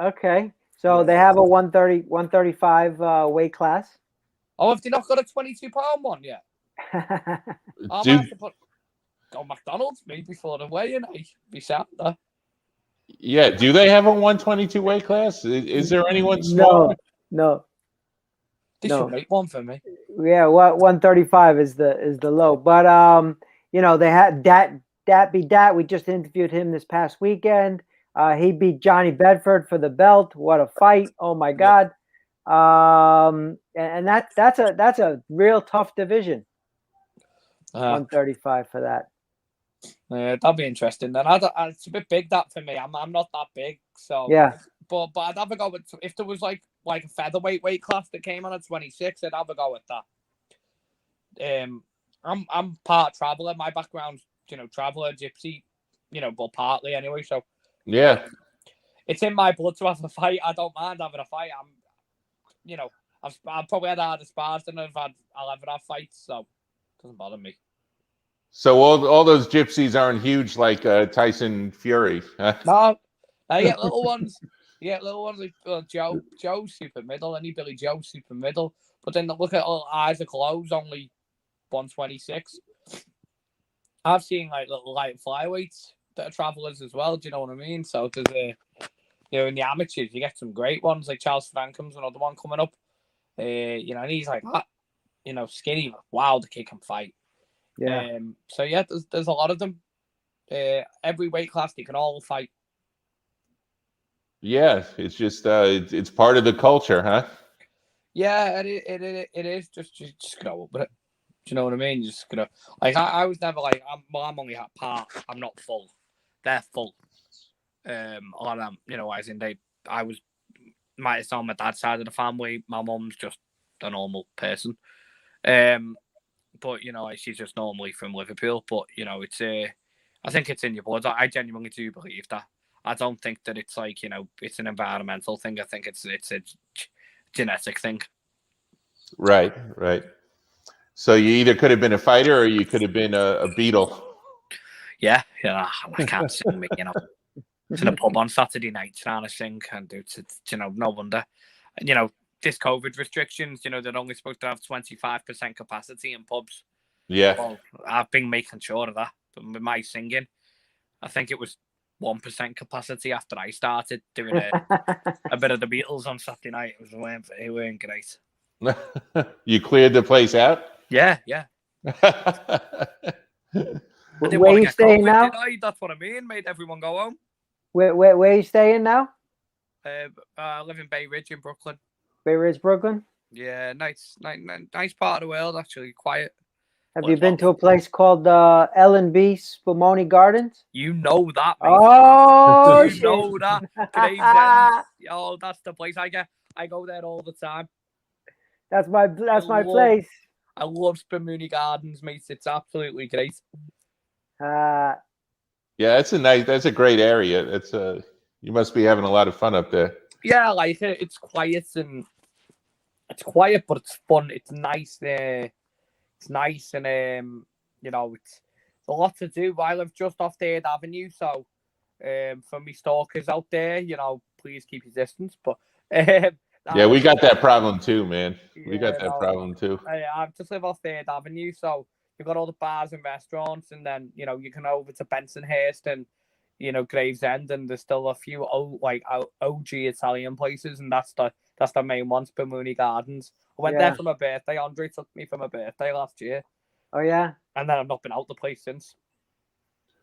Okay. So they have a 135 weight class. Oh, have they not got a 22-pound one yet? I might have to go McDonald's maybe before the weigh-in. Be sad there. Yeah. Do they have a 122 weight class? Is there anyone small? No. They should make one for me. Yeah, 135 is the low. But they had Dat be Dat. We just interviewed him this past weekend. He beat Johnny Bedford for the belt. What a fight! Oh my God! And that's a real tough division. 135 for that. Yeah, that'd be interesting. Then it's a bit big that for me. I'm not that big, so yeah. But I'd have a go with if there was like a featherweight weight class that came on at 26. I'd have a go with that. I'm part traveler. My background's traveler, gypsy, but partly anyway. So yeah, it's in my blood to have a fight. I don't mind having a fight. I've probably had harder spars than I'll ever have fights, so it doesn't bother me. So all those gypsies aren't huge like Tyson Fury. No, I get little ones. You get little ones like Joe super middle, any Billy Joe super middle. But then look at all Isaac Lowe's only 126. I've seen like little light flyweights that are travellers as well. Do you know what I mean? So there's in the amateurs, you get some great ones like Charles Franco's another one coming up. And he's like that, skinny. Wow, the kid can fight. Yeah. So yeah, there's a lot of them. Every weight class, they can all fight. Yeah, it's just it's part of the culture, huh? Yeah, it is. Just grow up with it. Do you know what I mean? Just gonna I was never like I'm only at part. I'm not full. They're full. A lot of them, as in I was might have on my dad's side of the family. My mum's just a normal person. But she's just normally from Liverpool. But it's I think it's in your blood. I genuinely do believe that. I don't think that it's like it's an environmental thing. I think it's a genetic thing. Right. So you either could have been a fighter or you could have been a Beatle. Yeah, I can't sing me, It's in a pub on Saturday night trying to sing, and it's no wonder. This COVID restrictions, they're only supposed to have 25% capacity in pubs. Yeah. Well, I've been making sure of that. But with my singing, I think it was 1% capacity after I started doing a bit of the Beatles on Saturday night. It weren't great. You cleared the place out? Yeah. Where are you staying COVID, now? did I? That's what I mean. Made everyone go home. Where are you staying now? I live in Bay Ridge in Brooklyn. Bay Ridge, Brooklyn? Yeah, nice part of the world, actually. Quiet. Have you been to a place called L&B Spumoni Gardens? You know that, mate. Oh, you know that. Gravesend. Oh, that's the place I go there all the time. That's my place. I love Spumoni Gardens, mate. It's absolutely great. Yeah, that's a great area. You must be having a lot of fun up there. Yeah, like it's quiet but it's fun. It's nice there. It's nice and it's a lot to do. I live just off 3rd Avenue, so for me stalkers out there, please keep your distance. But yeah, we got that problem too, man. We got that problem too. I just live off 3rd Avenue, so you've got all the bars and restaurants, and then you can over to Bensonhurst and Gravesend, and there's still a few OG Italian places, and that's the main one, Spumoni Gardens. I went there for my birthday. Andre took me for my birthday last year. Oh yeah. And then I've not been out the place since.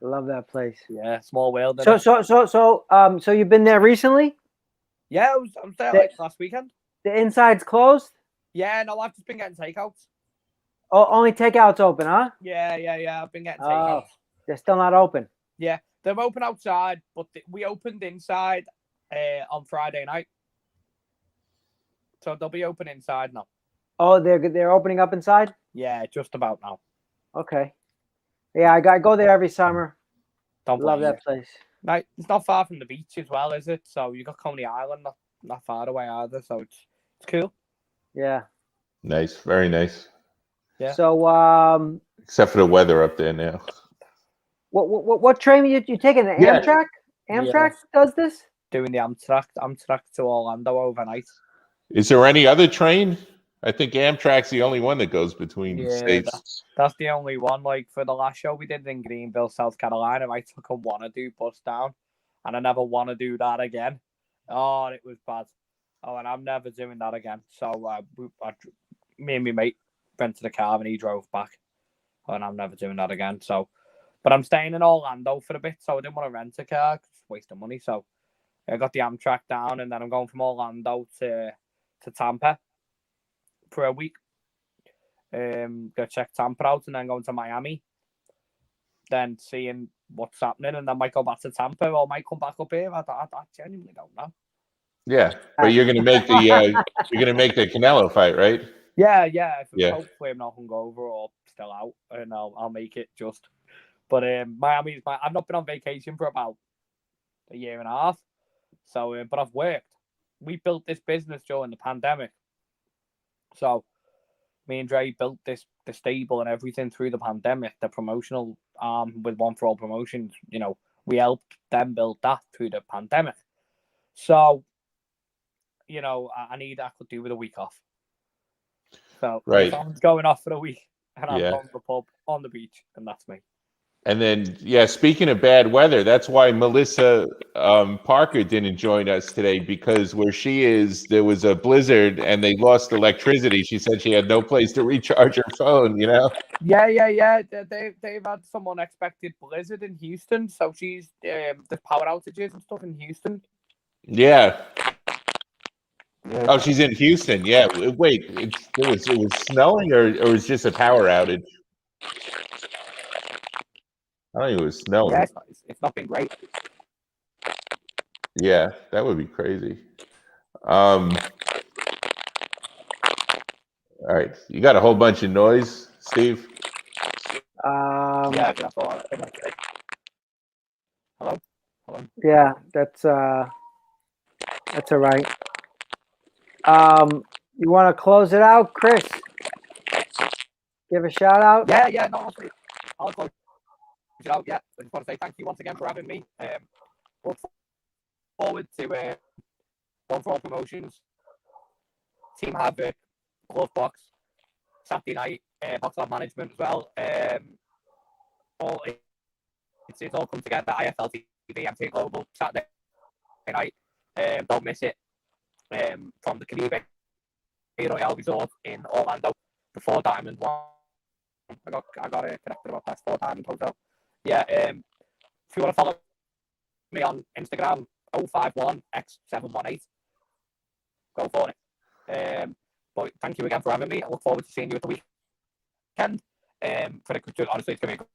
Love that place. Yeah, small world. So you've been there recently? Yeah, I was there last weekend. The inside's closed? Yeah, no, I've just been getting takeouts. Oh, only takeouts open, huh? Yeah. I've been getting takeouts. They're still not open. Yeah, they're open outside, but we opened inside on Friday night. So they'll be open inside now. Oh, they're opening up inside? Yeah, just about now. Okay. Yeah, I go there every summer. Love that place. Right, it's not far from the beach as well, is it? So you got Coney Island, not far away either. So it's cool. Yeah. Nice, very nice. Yeah. So except for the weather up there now. What train you taking? The Amtrak? Amtrak does this? Doing the Amtrak to Orlando overnight. Is there any other train? I think Amtrak's the only one that goes between states. That's the only one. Like for the last show we did in Greenville, South Carolina, I took a wanna-do bus down, and I never want to do that again. Oh, it was bad. Oh, and I'm never doing that again. So me and my mate rented a car and he drove back, and I'm never doing that again. So, but I'm staying in Orlando for a bit, so I didn't want to rent a car. It's a waste of money. So I got the Amtrak down, and then I'm going from Orlando to Tampa for a week. Go check Tampa out, and then going to Miami. Then seeing what's happening, and then might go back to Tampa, or might come back up here. I genuinely don't know. Yeah, but you're gonna make the Canelo fight, right? Yeah. Hopefully I'm not hungover or still out, and I'll make it just. But Miami's I've not been on vacation for about a year and a half. So, but I've worked. We built this business during the pandemic. So, me and Dre built the stable and everything through the pandemic, the promotional arm with One for All Promotions. We helped them build that through the pandemic. So, I could do with a week off. So, right. I'm going off for a week, and I'm going to the pub on the beach, and that's me. And then, yeah, speaking of bad weather, that's why Melissa Parker didn't join us today, because where she is, there was a blizzard and they lost electricity. She said she had no place to recharge her phone, you know? Yeah. They've had some unexpected blizzard in Houston, so she's the power outages and stuff in Houston. Yeah. Oh, she's in Houston. Yeah. Wait, it was snowing or it was just a power outage? I don't think it was snowing. Yeah, it's not been great. Yeah, that would be crazy. All right, you got a whole bunch of noise, Steve. Yeah, that's all. Hello. Yeah, that's all right. You want to close it out, Chris? Give a shout out. Yeah. No, I'll close it out. Yeah, I just want to say thank you once again for having me. Look forward to One for All Promotions, Team Havoc, Glove Box, Saturday night, Box Lab Management as well. It's all come together. IFL TV, MT Global, Saturday night. Don't miss it. From the Caribe Royale Resort in Orlando, the 4 Diamond one. I got connected about that 4 Diamond Hotel. Yeah. If you want to follow me on Instagram, 051x718. Go for it. But thank you again for having me. I look forward to seeing you at the weekend. Honestly, it's going to be a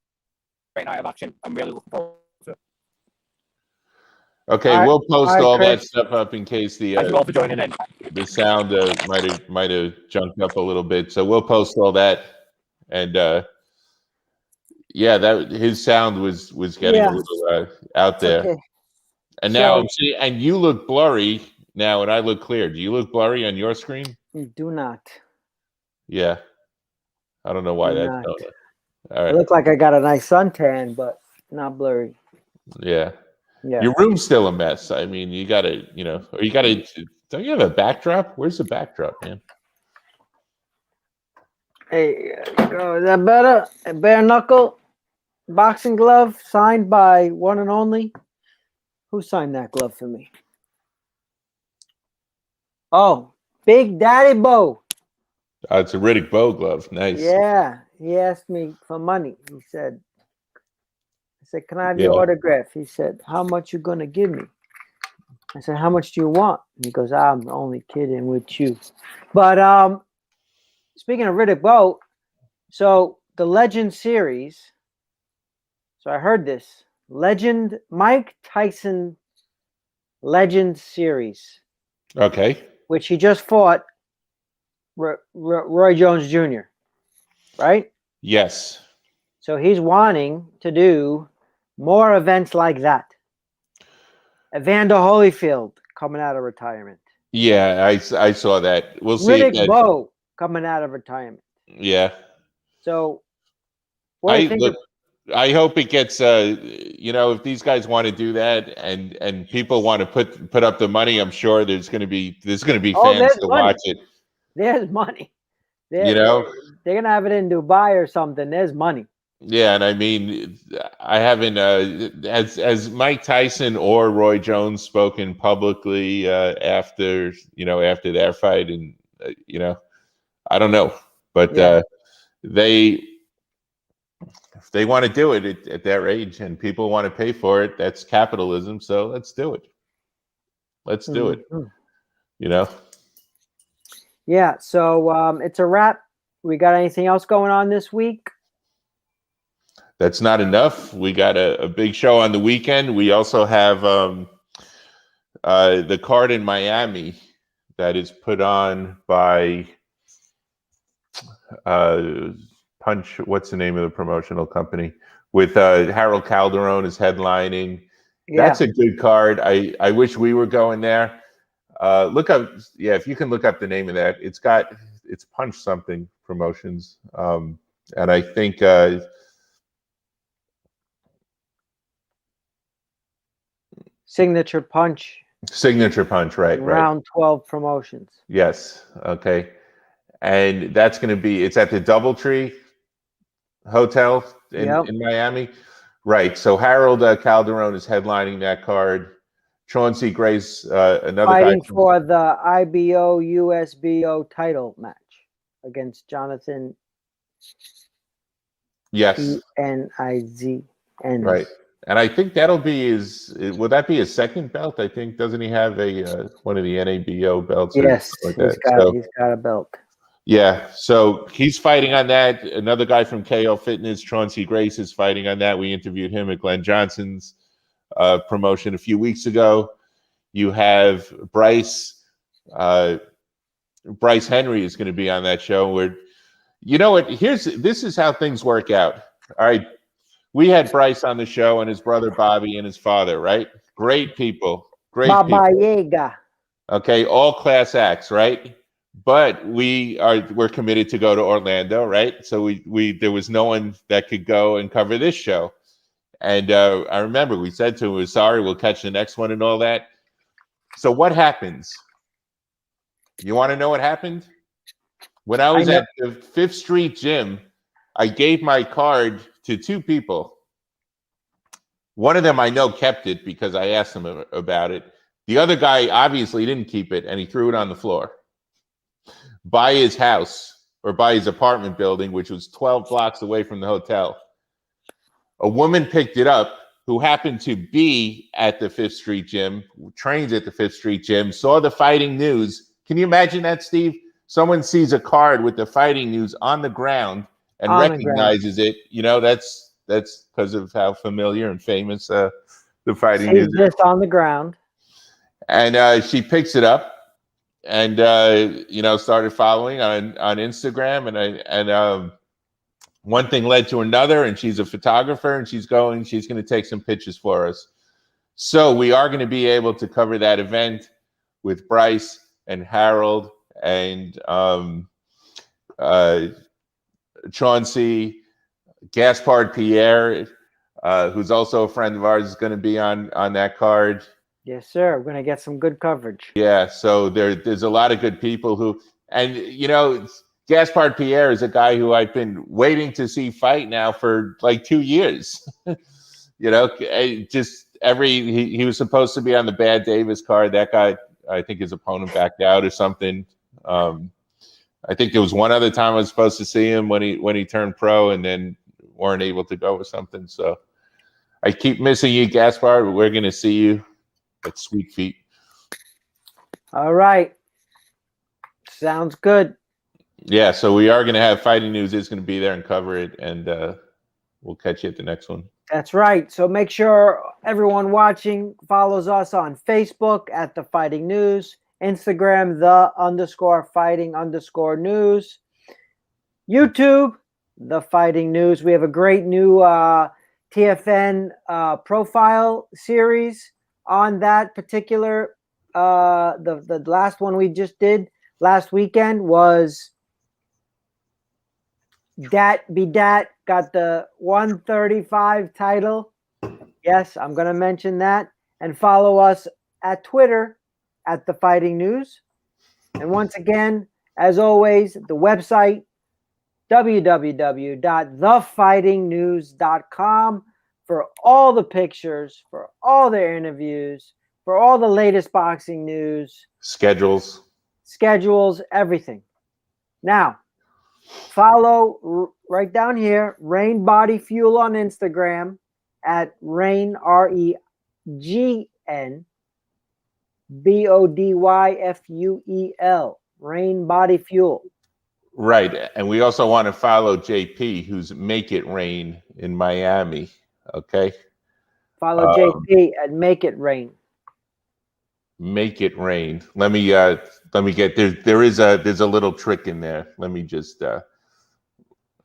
great night of action. I'm really looking forward to it. Okay, we'll post all that stuff up in case Thank you all for joining in. The sound might have jumped up a little bit. So we'll post all that. And yeah, that his sound was getting a little out there. Okay. And now and you look blurry now, and I look clear. Do you look blurry on your screen? You do not. Yeah, I don't know why that's going on. All right. I look like I got a nice suntan, but not blurry. Yeah. Your room's still a mess. I mean, you gotta, or you gotta. Don't you have a backdrop? Where's the backdrop, man? Hey, go. Is that better? A bare knuckle boxing glove signed by one and only. Who signed that glove for me? Oh, Big Daddy Bo. It's a Riddick Bowe glove. Nice. Yeah, he asked me for money. He said, I said, can I have your autograph? He said, how much you gonna give me? I said, how much do you want? And he goes, I'm only kidding with you. But speaking of Riddick Bowe, so the Legend series, so I heard this, Mike Tyson Legend series. Okay. Which he just fought Roy Jones Jr., right? Yes. So he's wanting to do more events like that. Evander Holyfield coming out of retirement. Yeah, I saw that. We'll see. Riddick Bowe coming out of retirement. Yeah. So what do you think? I hope it gets. If these guys want to do that, and people want to put up the money, I'm sure there's going to be fans to watch it. There's money. They're gonna have it in Dubai or something. There's money. Yeah, and I mean, I haven't as Mike Tyson or Roy Jones spoken publicly after their fight, and I don't know, but if they want to do it at their age and people want to pay for it, that's capitalism. So let's do it. Let's do it. Yeah. So it's a wrap. We got anything else going on this week? That's not enough. We got a big show on the weekend. We also have the card in Miami that is put on by Punch. What's the name of the promotional company? With Harold Calderon is headlining. Yeah. That's a good card. I wish we were going there. Look up, if you can look up the name of that. It's Punch something promotions, and I think. Signature Punch, right. Round 12 promotions. Yes. Okay. And that's going to be, it's at the Doubletree Hotel in Miami. Right. So Harold Calderon is headlining that card. Chauncey Grace, another fighting guy for the IBO USBO title match against Jonathan. Yes. ENIZ. Right. And I think that'll be his. Will that be his second belt? I think doesn't he have a one of the NABO belts? Yes, or something like he's got a belt. Yeah, so he's fighting on that. Another guy from KO Fitness, Chauncey Grace, is fighting on that. We interviewed him at Glenn Johnson's promotion a few weeks ago. You have Bryce Henry is going to be on that show. Where, you know what? This is how things work out. All right, we had Bryce on the show and his brother Bobby and his father. Right, great people, Baba Yaga. Okay, all class acts, right? But we're committed to go to Orlando, right? So we there was no one that could go and cover this show. And I remember we said to him, "We're sorry, we'll catch the next one," and all that. So what happens? You want to know what happened? When I was at the 5th Street gym, I gave my card to 2 people. One of them I know kept it because I asked him about it. The other guy obviously didn't keep it, and he threw it on the floor by his house or by his apartment building, which was 12 blocks away from the hotel. A woman picked it up who happened to be at the 5th Street gym, trains at the 5th Street gym, saw the Fighting News. Can you imagine that, Steve? Someone sees a card with the Fighting News on the ground and recognizes it. You know, that's because of how familiar and famous the Fighting News is. On the ground. And she picks it up and started following on Instagram, and one thing led to another, and she's a photographer, and she's going to take some pictures for us. So we are going to be able to cover that event with Bryce and Harold and Chauncey. Gaspard Pierre, who's also a friend of ours, is going to be on that card. Yes, sir. We're going to get some good coverage. Yeah, so there's a lot of good people who, and Gaspard Pierre is a guy who I've been waiting to see fight now for like 2 years. He was supposed to be on the Bad Davis card. That guy, I think his opponent backed out or something. I think there was one other time I was supposed to see him when he turned pro, and then weren't able to go or something. So I keep missing you, Gaspard, but we're going to see you at Sweet Feet. All right. Sounds good. Yeah, so we are going to have Fighting News is going to be there and cover it, and we'll catch you at the next one. That's right. So make sure everyone watching follows us on Facebook at The Fighting News, Instagram, _fighting_news, YouTube, The Fighting News. We have a great new TFN profile series on that particular. The last one we just did last weekend was Dat Be Dat, got the 135 title. Yes, I'm going to mention that. And follow us at Twitter at The Fighting News. And once again, as always, the website, www.thefightingnews.com, for all the pictures, for all the interviews, for all the latest boxing news. Schedules, everything. Now, follow right down here, Rain Body Fuel on Instagram at Rain, REGN BODYFUEL, Rain Body Fuel. Right. And we also want to follow JP, who's Make It Rain in Miami. Okay. Follow JP at Make It Rain. Make It Rain. Let me get there's a little trick in there. Let me just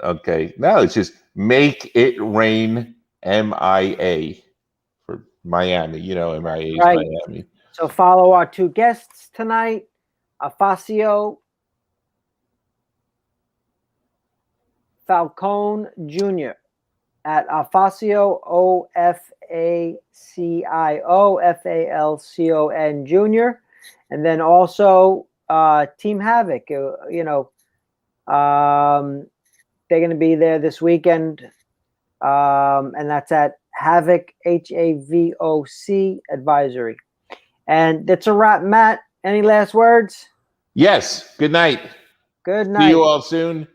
okay. No, it's just Make It Rain MIA for Miami. MIA is right. Miami. So follow our 2 guests tonight, Ofacio Falcon Jr. at Ofacio, OFACIO FALCON Jr. And then also Team Havoc. They're going to be there this weekend, and that's at Havoc, HAVOC Advisory. And that's a wrap, Matt. Any last words? Yes. Good night. Good night. See you all soon.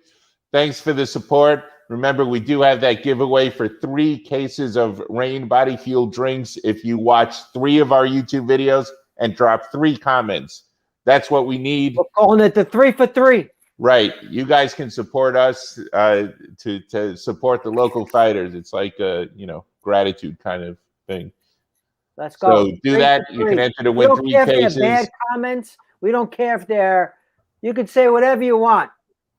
Thanks for the support. Remember, we do have that giveaway for 3 cases of Rain Body Fuel drinks if you watch 3 of our YouTube videos and drop 3 comments. That's what we need. We're calling it the 3 for 3. Right. You guys can support us to support the local fighters. It's like a, gratitude kind of thing. Let's go. So do that. You can enter to win 3 cases. If they're bad comments. We don't care if they're, you can say whatever you want.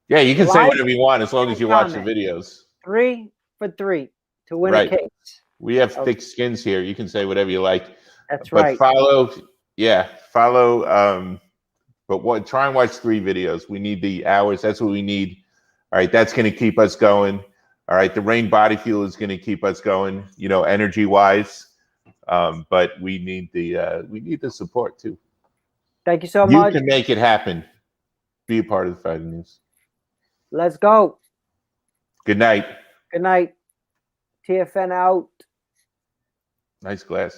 Yeah, you can say whatever you want as long as you watch the videos. 3 for 3 to win a case. We have thick skins here. You can say whatever you like. That's but right. Follow. But try and watch 3 videos. We need the hours. That's what we need. All right, that's going to keep us going. All right, the Rain Body Fuel is going to keep us going. Energy wise. But we need the support too. Thank you so much. You can make it happen. Be a part of the Fighting News. Let's go. Good night. Good night. TFN out. Nice glass.